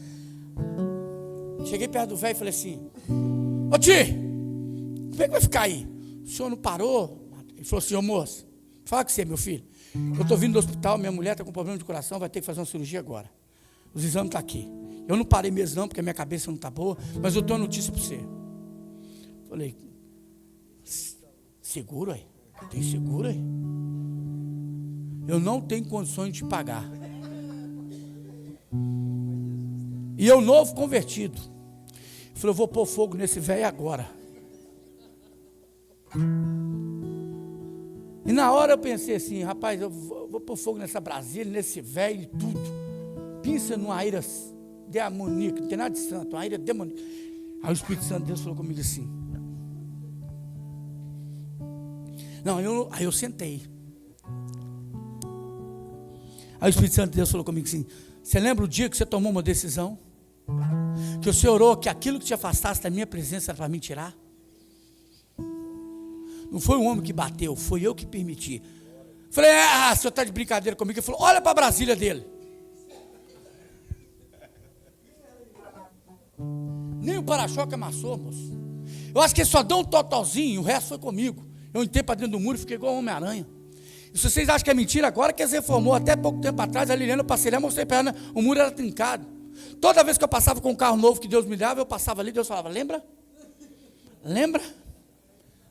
Cheguei perto do velho e falei assim: ô tio, como é que vai ficar aí? O senhor não parou? Ele falou assim: ô moço, fala com você, meu filho. Eu estou vindo do hospital, minha mulher está com problema de coração, vai ter que fazer uma cirurgia agora. Os exames estão aqui. Eu não parei mesmo não, porque a minha cabeça não está boa, mas eu tenho uma notícia para você. Falei: seguro aí? Tem seguro aí? Eu não tenho condições de pagar. E eu novo convertido. Falei: eu vou pôr fogo nesse velho agora. E na hora eu pensei assim: rapaz, eu vou pôr fogo nessa Brasília, nesse velho e tudo. Pensa numa ira demoníaca, não tem nada de santo, uma ira demoníaca. Aí o Espírito Santo de Deus falou comigo assim. Não, aí eu sentei. Aí o Espírito Santo de Deus falou comigo assim: você lembra o dia que você tomou uma decisão? Que o Senhor orou que aquilo que te afastasse da minha presença era para me tirar? Não foi o homem que bateu, foi eu que permiti. Falei: o senhor está de brincadeira comigo? Ele falou: olha para a Brasília dele. Nem o para-choque amassou, moço. Eu acho que ele só deu um totalzinho, o resto foi comigo. Eu entrei para dentro do muro e fiquei igual um Homem-Aranha. E se vocês acham que é mentira agora, que eles reformou até pouco tempo atrás, a Liliana, eu passei lá, mostrei para ela, o muro era trincado. Toda vez que eu passava com um carro novo que Deus me dava, eu passava ali, Deus falava: lembra? Lembra?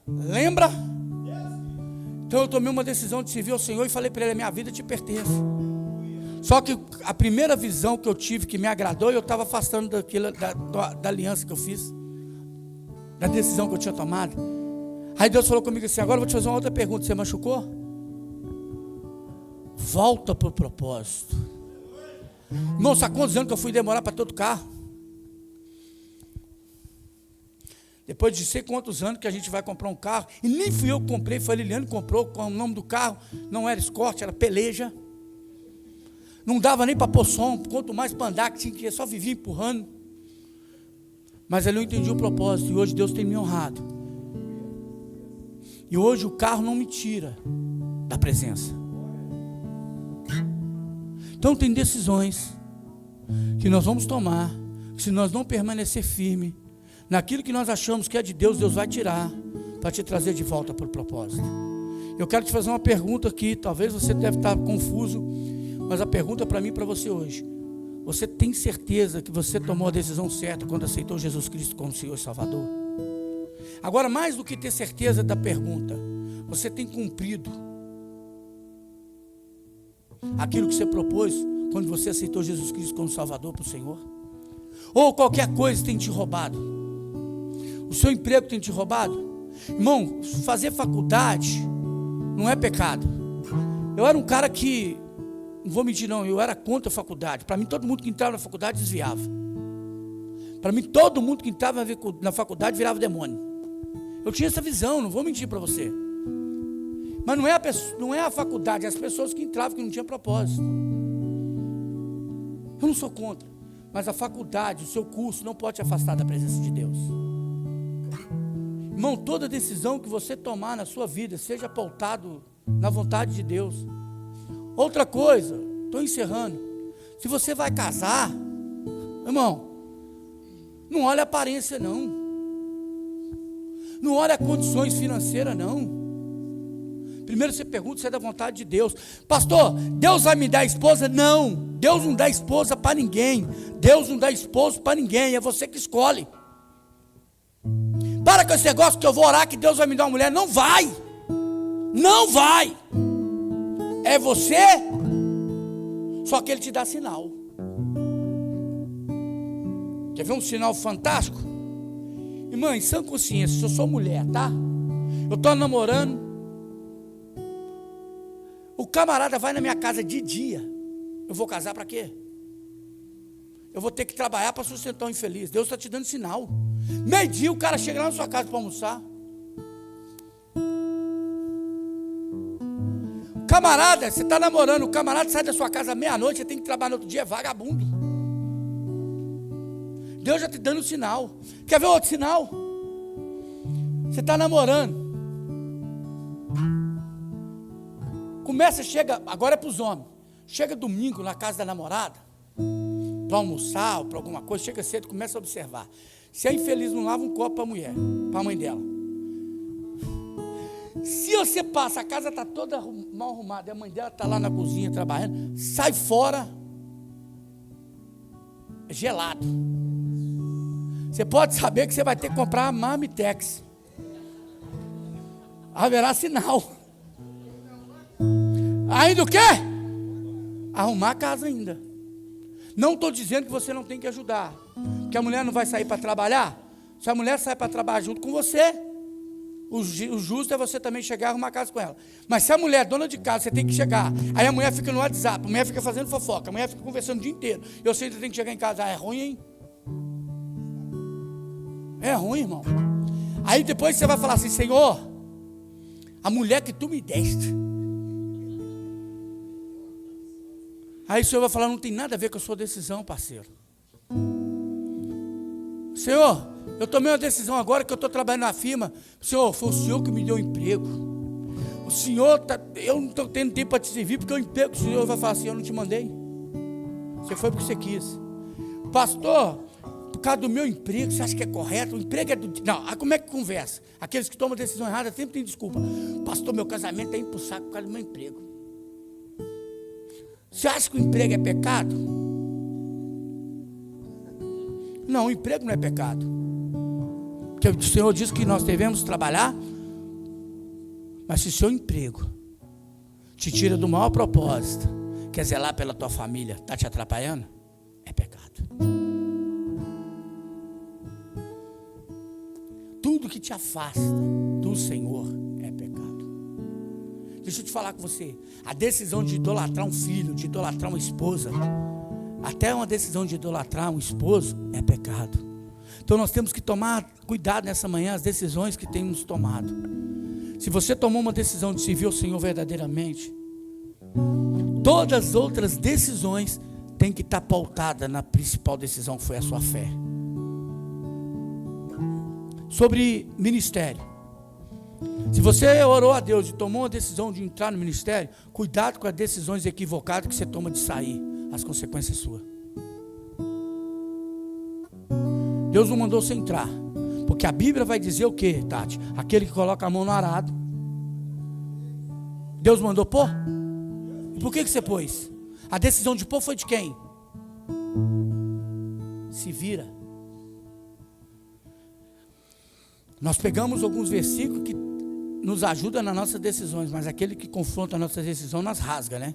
Lembra? Então eu tomei uma decisão de servir ao Senhor e falei para ele: a minha vida te pertence. Só que a primeira visão que eu tive que me agradou, eu estava afastando daquilo, da aliança que eu fiz, da decisão que eu tinha tomado. Aí Deus falou comigo assim: agora eu vou te fazer uma outra pergunta. Você machucou? Volta para o propósito. Irmão, sabe quantos anos que eu fui demorar para todo carro? Depois de sei quantos anos que a gente vai comprar um carro, e nem fui eu que comprei, foi a Liliane que comprou, com o nome do carro, não era Escort, era Peleja. Não dava nem para pôr som, quanto mais para andar, que tinha que só vivia empurrando. Mas ali eu entendi o propósito, e hoje Deus tem me honrado. E hoje o carro não me tira da presença. Então tem decisões que nós vamos tomar, que se nós não permanecer firme naquilo que nós achamos que é de Deus, Deus vai tirar para te trazer de volta para o propósito. Eu quero te fazer uma pergunta aqui, talvez você deve estar confuso, mas a pergunta para mim e para você hoje: você tem certeza que você tomou a decisão certa quando aceitou Jesus Cristo como Senhor e Salvador? Agora, mais do que ter certeza da pergunta, você tem cumprido aquilo que você propôs quando você aceitou Jesus Cristo como Salvador para o Senhor? Ou qualquer coisa tem te roubado? O seu emprego tem te roubado? Irmão, fazer faculdade não é pecado. Eu era um cara que, não vou mentir não, eu era contra a faculdade. Para mim todo mundo que entrava na faculdade desviava. Para mim todo mundo que entrava na faculdade virava demônio. Eu tinha essa visão, não vou mentir para você. Mas não é a faculdade, é as pessoas que entravam que não tinham propósito. Eu não sou contra, mas a faculdade, o seu curso não pode te afastar da presença de Deus. Irmão, toda decisão que você tomar na sua vida, seja pautado na vontade de Deus. Outra coisa, estou encerrando. Se você vai casar, irmão, não olha a aparência não. Não olha condições financeiras não. Primeiro você pergunta se é da vontade de Deus. Pastor, Deus vai me dar esposa? Não, Deus não dá esposa para ninguém. Deus não dá esposo para ninguém, é você que escolhe. Para com esse negócio que eu vou orar que Deus vai me dar uma mulher. Não vai. Não vai. É você, só que Ele te dá sinal. Quer ver um sinal fantástico? Irmã, em sã consciência, se eu sou mulher, tá? Eu estou namorando. O camarada vai na minha casa de dia. Eu vou casar para quê? eu vou ter que trabalhar para sustentar o infeliz. Deus está te dando sinal. Meio-dia o cara chega lá na sua casa para almoçar. Camarada, você está namorando, o camarada sai da sua casa meia-noite, você tem que trabalhar no outro dia, é vagabundo. Deus já te dando sinal. Quer ver outro sinal? Você está namorando. Começa, chega, agora é para os homens. Chega domingo na casa da namorada, para almoçar ou para alguma coisa, chega cedo, começa a observar. Se a infeliz não lava um copo para a mulher, para a mãe dela. Se você passa, a casa está toda mal arrumada, e a mãe dela está lá na cozinha trabalhando, sai fora, gelado. Você pode saber que você vai ter que comprar a Marmitex. Haverá sinal. Ainda o quê? Arrumar a casa ainda. Não estou dizendo que você não tem que ajudar, porque a mulher não vai sair para trabalhar. Se a mulher sai para trabalhar junto com você, o justo é você também chegar e arrumar a casa com ela. Mas se a mulher é dona de casa, você tem que chegar. Aí a mulher fica no WhatsApp, a mulher fica fazendo fofoca, a mulher fica conversando o dia inteiro. Eu sei que você tem que chegar em casa. É ruim, hein? É ruim, irmão. Aí depois você vai falar assim: Senhor, a mulher que tu me deste. Aí o Senhor vai falar: não tem nada a ver com a sua decisão, parceiro. Senhor, eu tomei uma decisão agora que eu estou trabalhando na firma. Senhor, foi o Senhor que me deu o emprego. O Senhor, eu não estou tendo tempo para te servir, porque o emprego, o Senhor vai falar assim: eu não te mandei. Você foi porque você quis. Pastor, por causa do meu emprego, você acha que é correto? O emprego é do... Não, como é que conversa? Aqueles que tomam decisão errada sempre tem desculpa. Pastor, meu casamento está indo para o saco por causa do meu emprego. Você acha que o emprego é pecado? Não, o emprego não é pecado. Porque o Senhor diz que nós devemos trabalhar. Mas se o seu emprego te tira do maior propósito, quer zelar pela tua família, está te atrapalhando, é pecado. Tudo que te afasta do Senhor é pecado. Deixa eu te falar com você, a decisão de idolatrar um filho, de idolatrar uma esposa, até uma decisão de idolatrar um esposo é pecado. Então nós temos que tomar cuidado nessa manhã, as decisões que temos tomado. Se você tomou uma decisão de servir ao Senhor verdadeiramente, todas as outras decisões têm que estar pautadas na principal decisão, que foi a sua fé. Sobre ministério. Se você orou a Deus e tomou a decisão de entrar no ministério, cuidado com as decisões equivocadas que você toma de sair, as consequências suas. Deus não mandou você entrar, porque a Bíblia vai dizer o que, Tati? Aquele que coloca a mão no arado. Deus mandou pôr? E por que você pôs? A decisão de pôr foi de quem? Se vira. Nós pegamos alguns versículos que nos ajudam nas nossas decisões, mas aquele que confronta a nossa decisão nas rasga, né?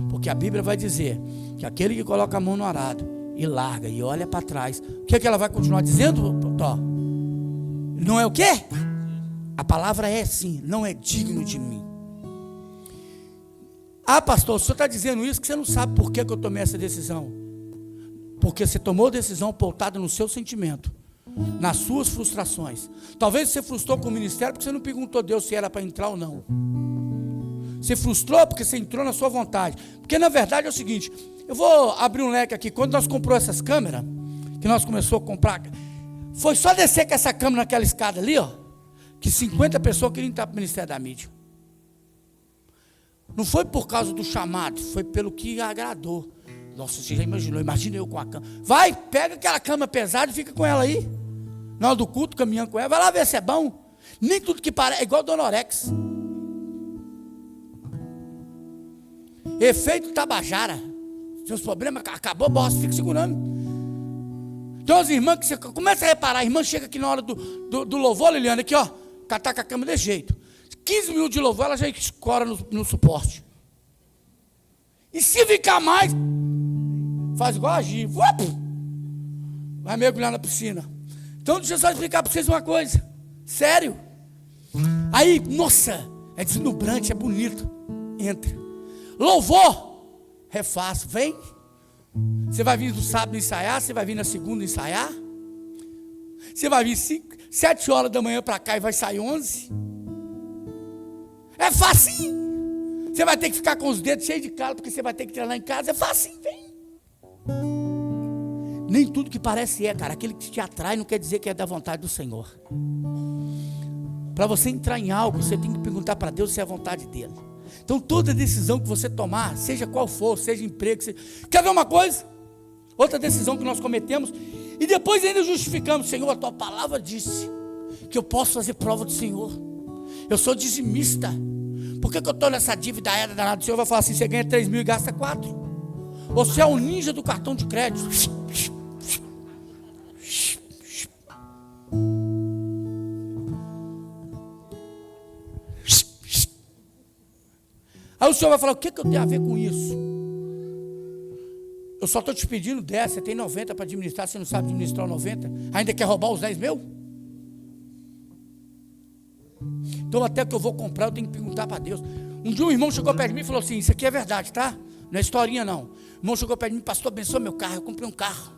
Porque a Bíblia vai dizer que aquele que coloca a mão no arado e larga e olha para trás, o que é que ela vai continuar dizendo? Tó? Não é o quê? A palavra é sim, não é digno de mim. Ah, pastor, o senhor está dizendo isso que você não sabe por que eu tomei essa decisão. Porque você tomou decisão pautada no seu sentimento, nas suas frustrações. Talvez você frustrou com o ministério porque você não perguntou a Deus se era para entrar ou não. Você frustrou porque você entrou na sua vontade. Porque na verdade é o seguinte, eu vou abrir um leque aqui. Quando nós compramos essas câmeras, que nós começamos a comprar, foi só descer com essa câmera naquela escada ali, ó, que 50 pessoas queriam entrar para o Ministério da Mídia. Não foi por causa do chamado, foi pelo que agradou. Nossa, você já imaginou? Imagina eu com a câmera. Vai, pega aquela câmera pesada e fica com ela aí. Na hora do culto, caminhando com ela. Vai lá ver se é bom. Nem tudo que parece. É igual Dona Orex. Efeito Tabajara. Seus problemas, acabou, bosta, fica segurando. Tem umas irmãs que você começa a reparar. A irmã chega aqui na hora do louvor, Liliana, aqui ó. Catar com a câmera desse jeito. 15 minutos de louvor, ela já escora no suporte. E se ficar mais, faz igual a Gi. Vai mergulhar na piscina. Então deixa eu só explicar para vocês uma coisa. Sério. Aí, nossa, é deslumbrante, é bonito. Entra. Louvor, é fácil, vem. Você vai vir no sábado ensaiar, você vai vir na segunda ensaiar. Você vai vir 7 horas da manhã para cá e vai sair 11. É facinho. Você vai ter que ficar com os dedos cheios de calo, porque você vai ter que treinar em casa. É facinho, vem. Nem tudo que parece cara. Aquele que te atrai não quer dizer que é da vontade do Senhor. Para você entrar em algo, você tem que perguntar para Deus se é a vontade dele. Então toda decisão que você tomar, seja qual for, seja emprego, quer ver uma coisa? Outra decisão que nós cometemos, e depois ainda justificamos: Senhor, a tua palavra disse que eu posso fazer prova do Senhor. Eu sou dizimista. Por que eu estou nessa dívida danada? O Senhor vai falar assim: você ganha 3 mil e gasta 4. Você é um ninja do cartão de crédito. Aí o Senhor vai falar: o que eu tenho a ver com isso? Eu só estou te pedindo 10, você tem 90 para administrar, você não sabe administrar 90, ainda quer roubar os 10 mil? Então até que eu vou comprar, eu tenho que perguntar para Deus. Um dia um irmão chegou perto de mim e falou assim: isso aqui é verdade, tá? Não é historinha não. O irmão chegou perto de mim: pastor, abençoa meu carro. Eu comprei um carro.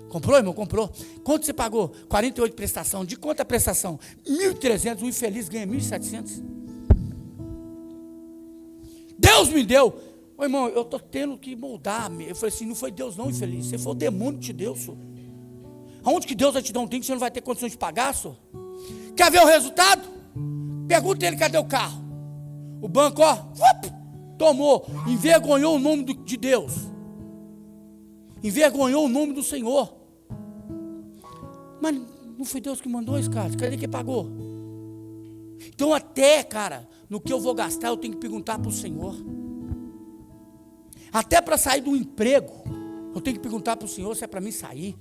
Comprou, irmão? Comprou. Quanto você pagou? 48 prestação. De quanto a prestação? 1.300. O infeliz ganha 1.700. Deus me deu. Ô, irmão, eu estou tendo que moldar. Eu falei assim: não foi Deus não, infeliz. Você foi o demônio que te deu, senhor. Aonde que Deus vai te dar um trem que você não vai ter condições de pagar, senhor? Quer ver o resultado? Pergunta ele: cadê o carro? O banco, ó, tomou. Envergonhou o nome de Deus. Envergonhou o nome do Senhor. Mas não foi Deus que mandou isso, cara. Cadê quem pagou? Então até, cara, no que eu vou gastar, eu tenho que perguntar para o Senhor. Até para sair do emprego, eu tenho que perguntar para o Senhor se é para mim sair.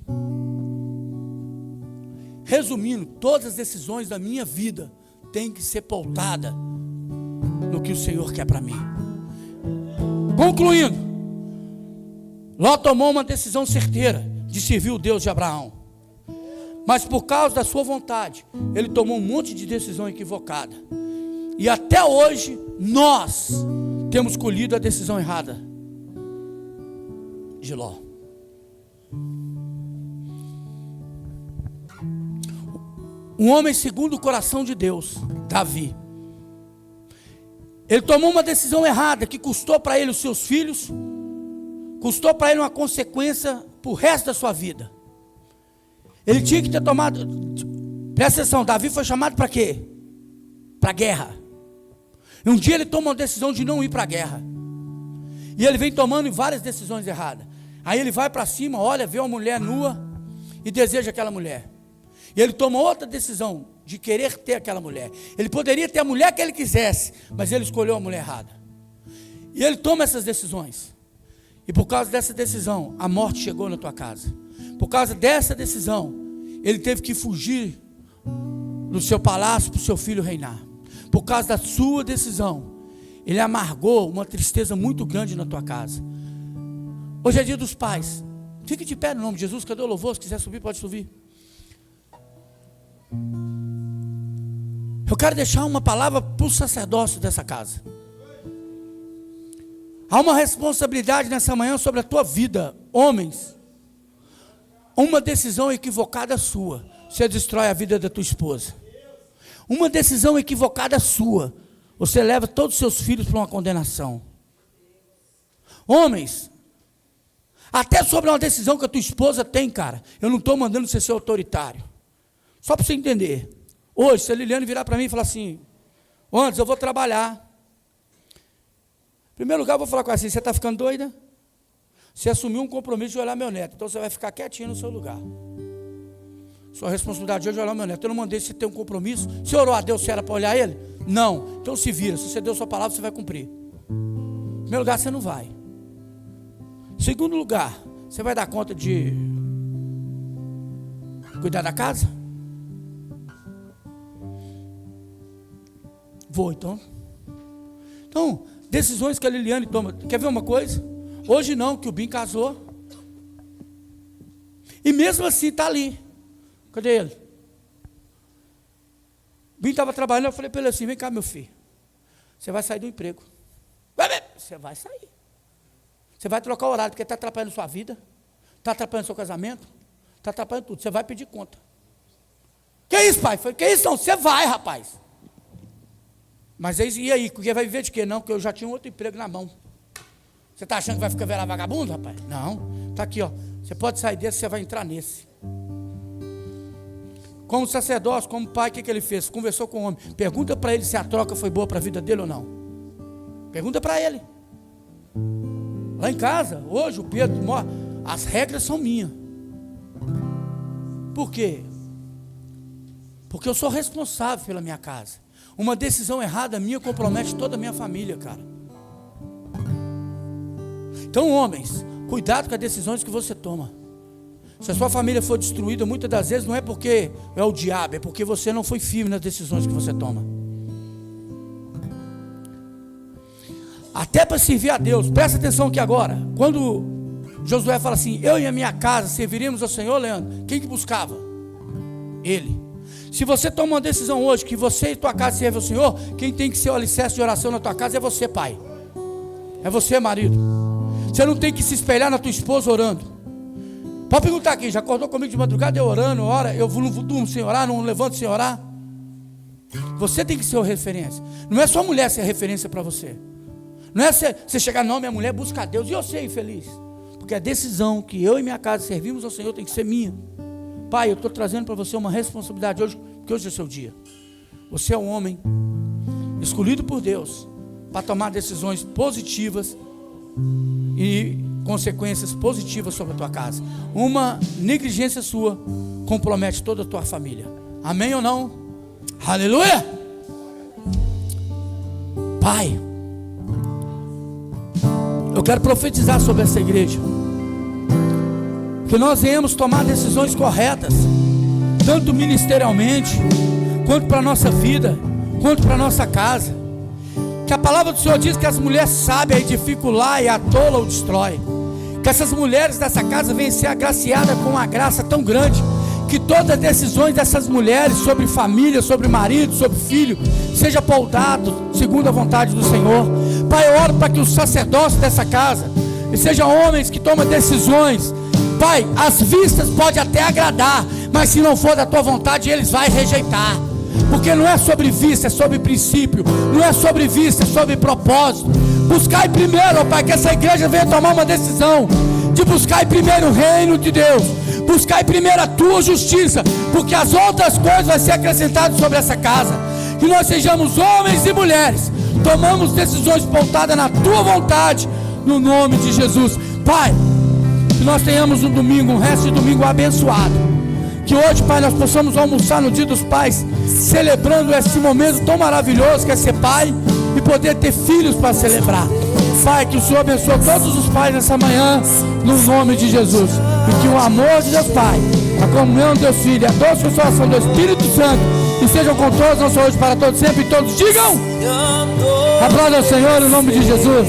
Resumindo, todas as decisões da minha vida têm que ser pautadas no que o Senhor quer para mim. Concluindo, Ló tomou uma decisão certeira de servir o Deus de Abraão. Mas por causa da sua vontade, ele tomou um monte de decisão equivocada. E até hoje, nós temos colhido a decisão errada de Ló. Um homem segundo o coração de Deus, Davi. Ele tomou uma decisão errada que custou para ele os seus filhos, custou para ele uma consequência para o resto da sua vida. Ele tinha que ter tomado. Presta atenção, Davi foi chamado para quê? Para a guerra. E um dia ele toma uma decisão de não ir para a guerra. E ele vem tomando várias decisões erradas. Aí ele vai para cima, olha, vê uma mulher nua e deseja aquela mulher. E ele toma outra decisão de querer ter aquela mulher. Ele poderia ter a mulher que ele quisesse, mas ele escolheu a mulher errada. E ele toma essas decisões. E por causa dessa decisão, a morte chegou na tua casa. Por causa dessa decisão, ele teve que fugir do seu palácio para o seu filho reinar. Por causa da sua decisão, ele amargou uma tristeza muito grande na tua casa. Hoje é dia dos pais. Fique de pé no nome de Jesus. Cadê o louvor? Se quiser subir, pode subir. Eu quero deixar uma palavra para o sacerdócio dessa casa. Há uma responsabilidade nessa manhã sobre a tua vida, homens. Uma decisão equivocada sua, você destrói a vida da tua esposa. Uma decisão equivocada sua, você leva todos os seus filhos para uma condenação. Homens, até sobre uma decisão que a tua esposa tem, cara, eu não estou mandando você ser autoritário. Só para você entender. Hoje, se a Liliane virar para mim e falar assim: Anderson, eu vou trabalhar. Em primeiro lugar, eu vou falar com ela assim: você está ficando doida? Você assumiu um compromisso de olhar meu neto, então você vai ficar quietinho no seu lugar. Sua responsabilidade hoje é olhar meu neto. Eu não mandei você ter um compromisso. Você orou a Deus se era para olhar ele? Não. Então se vira. Se você deu sua palavra, você vai cumprir. Em primeiro lugar, você não vai. Em segundo lugar, você vai dar conta de cuidar da casa? Vou, então. Então, decisões que a Liliane toma. Quer ver uma coisa? Hoje não, que o Bim casou. E mesmo assim está ali. Cadê ele? O Bim estava trabalhando, eu falei para ele assim: vem cá, meu filho. Você vai sair do emprego. Você vai sair. Você vai trocar o horário, porque está atrapalhando sua vida, está atrapalhando seu casamento, está atrapalhando tudo. Você vai pedir conta. Que isso, pai? Que isso? Não, você vai, rapaz. Mas e aí? Porque vai viver de quê? Não, porque eu já tinha um outro emprego na mão. Você está achando que vai ficar virar vagabundo, rapaz? Não. Está aqui, ó. Você pode sair desse, você vai entrar nesse. Como sacerdócio, como pai, o que ele fez? Conversou com o homem. Pergunta para ele se a troca foi boa para a vida dele ou não. Pergunta para ele. Lá em casa, hoje, o Pedro mora. As regras são minhas. Por quê? Porque eu sou responsável pela minha casa. Uma decisão errada minha compromete toda a minha família, cara. Então, homens, cuidado com as decisões que você toma. Se a sua família for destruída, muitas das vezes não é porque é o diabo, é porque você não foi firme nas decisões que você toma. Até para servir a Deus, presta atenção aqui agora. Quando Josué fala assim, eu e a minha casa serviremos ao Senhor, Leandro, quem que buscava? Ele. Se você toma uma decisão hoje, que você e tua casa servem ao Senhor, quem tem que ser o alicerce de oração na tua casa é você, pai. É você, marido. Você não tem que se espelhar na tua esposa orando. Pode perguntar aqui, já acordou comigo de madrugada, eu orando, ora, eu não durmo sem orar, não levanto sem orar? Você tem que ser a referência. Não é só a mulher ser a referência para você. Não é você chegar, não, minha mulher busca a Deus, e eu sei, infeliz. Porque a decisão que eu e minha casa servimos ao Senhor tem que ser minha. Pai, eu estou trazendo para você uma responsabilidade hoje, porque hoje é o seu dia. Você é um homem escolhido por Deus para tomar decisões positivas e consequências positivas sobre a tua casa. Uma negligência sua compromete toda a tua família. Amém ou não? Aleluia! Pai, eu quero profetizar sobre essa igreja, que nós venhamos tomar decisões corretas, tanto ministerialmente, quanto para a nossa vida, quanto para a nossa casa. Que a palavra do Senhor diz que as mulheres sábias edificam o lar e a tola o destrói. Que essas mulheres dessa casa venham ser agraciadas com uma graça tão grande, que todas as decisões dessas mulheres sobre família, sobre marido, sobre filho, seja poldado segundo a vontade do Senhor. Pai, eu oro para que os sacerdócios dessa casa sejam homens que tomam decisões. Pai, as vistas podem até agradar, mas se não for da tua vontade, eles vão rejeitar. Porque não é sobre vista, é sobre princípio. Não é sobre vista, é sobre propósito. Buscai primeiro, ó Pai, que essa igreja venha tomar uma decisão de buscar primeiro o reino de Deus. Buscai primeiro a tua justiça, porque as outras coisas vão ser acrescentadas sobre essa casa. Que nós sejamos homens e mulheres, tomamos decisões pautadas na tua vontade, no nome de Jesus. Pai, que nós tenhamos um domingo, um resto de domingo abençoado. Que hoje, Pai, nós possamos almoçar no Dia dos Pais, celebrando esse momento tão maravilhoso que é ser pai e poder ter filhos para celebrar. Pai, que o Senhor abençoe todos os pais nessa manhã, no nome de Jesus. E que o amor de Deus Pai, a comunhão de Deus Filho, a doce consolação do Espírito Santo, e sejam com todos, não só hoje, para todos sempre, e todos digam, aplauda ao Senhor em nome de Jesus.